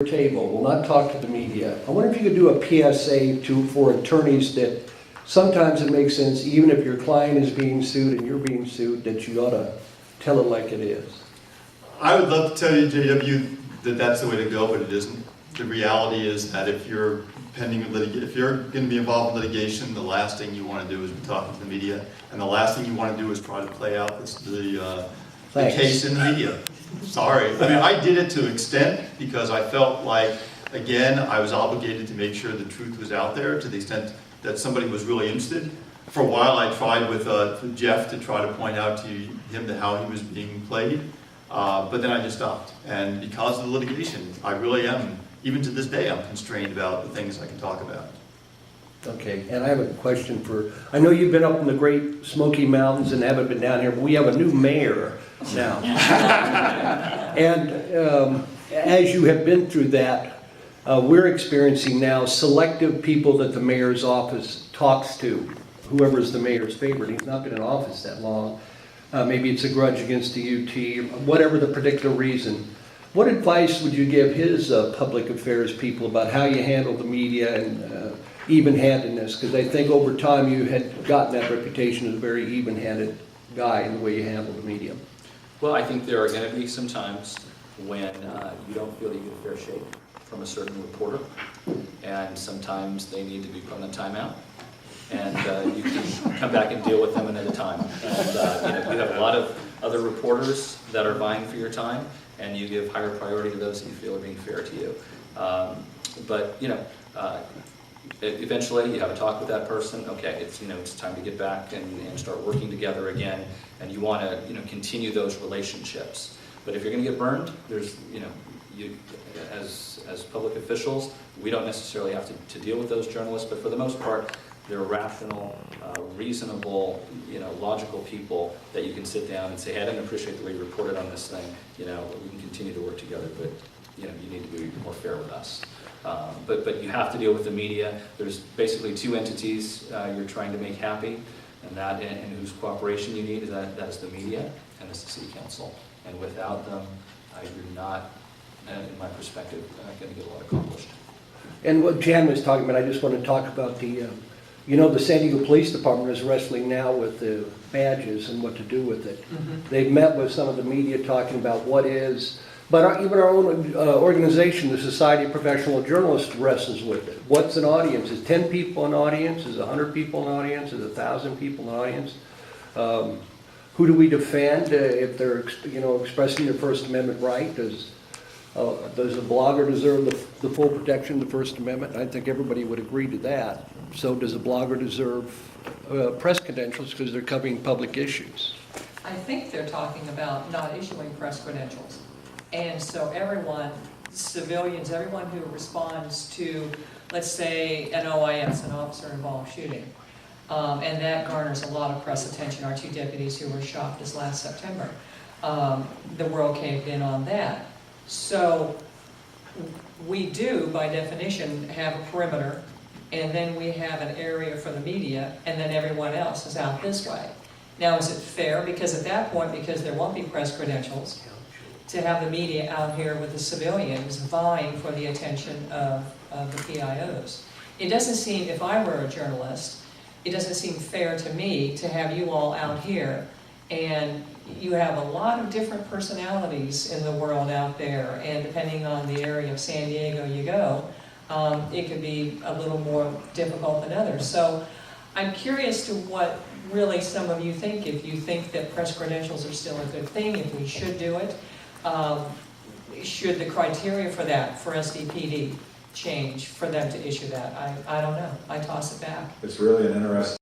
table, will not talk to the media. I wonder if you could do a PSA for attorneys that sometimes it makes sense, even if your client is being sued and you're being sued, that you ought to tell it like it is. I would love to tell you, JW, that that's the way to go, but it isn't. The reality is that if you're if you're going to be involved in litigation, the last thing you want to do is be talking to the media, and the last thing you want to do is try to play out the case in the media. Sorry. I mean, I did it to an extent because I felt like, again, I was obligated to make sure the truth was out there to the extent that somebody was really interested. For a while, I tried with Jeff to try to point out to him how he was being played, but then I just stopped. And because of the litigation, I really am, even to this day, I'm constrained about the things I can talk about. Okay, and I have a question I know you've been up in the Great Smoky Mountains and haven't been down here, but we have a new mayor now. And as you have been through that, we're experiencing now selective people that the mayor's office talks to. Whoever is the mayor's favorite, he's not been in office that long. Maybe it's a grudge against the UT, whatever the particular reason. What advice would you give his public affairs people about how you handle the media and even-handedness? Because I think over time you had gotten that reputation as a very even-handed guy in the way you handle the media. Well, I think there are going to be some times when you don't feel you get a fair shake from a certain reporter, and sometimes they need to be put on a timeout, and you can come back and deal with them another time. And you have a lot of other reporters that are vying for your time, and you give higher priority to those that you feel are being fair to you. But eventually you have a talk with that person. Okay, it's time to get back and start working together again, and you want to continue those relationships. But if you're going to get burned, there's you as public officials, we don't necessarily have to deal with those journalists, but for the most part, they're rational, reasonable, logical people that you can sit down and say, hey, I didn't appreciate the way you reported on this thing. We can continue to work together, but you need to be more fair with us. But you have to deal with the media. There's basically two entities you're trying to make happy, and whose cooperation you need. That is the media and it's the city council. And without them, you're not, in my perspective, going to get a lot accomplished. And what Jan was talking about, I just want to talk about the San Diego Police Department is wrestling now with the badges and what to do with it. Mm-hmm. They've met with some of the media talking about what is, but even our own organization, the Society of Professional Journalists, wrestles with it. What's an audience? Is 10 people an audience? Is 100 people an audience? Is 1,000 people an audience? Who do we defend if they're expressing their First Amendment right? Does a blogger deserve the full protection of the First Amendment? I think everybody would agree to that. So does a blogger deserve press credentials because they're covering public issues? I think they're talking about not issuing press credentials. And so everyone, civilians, everyone who responds to, let's say, an OIS, an officer-involved shooting, and that garners a lot of press attention. Our two deputies who were shot this last September, the world caved in on that. So we do, by definition, have a perimeter, and then we have an area for the media, and then everyone else is out this way. Now, is it fair? Because at that point, because there won't be press credentials, to have the media out here with the civilians vying for the attention of the PIOs. It doesn't seem, if I were a journalist, it doesn't seem fair to me to have you all out here, and you have a lot of different personalities in the world out there, and depending on the area of San Diego you go, it could be a little more difficult than others. So I'm curious to what really some of you think, if you think that press credentials are still a good thing, if we should do it. Should the criteria for that, for SDPD, change for them to issue that? I don't know. I toss it back. It's really an interesting